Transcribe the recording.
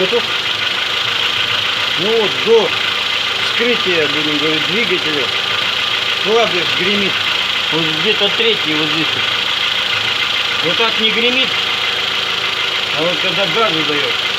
Готов? Ну вот, до вскрытия, будем говорить, двигателя слабость гремит. Вот где-то третий вот здесь. Вот так не гремит, а вот когда газу дает.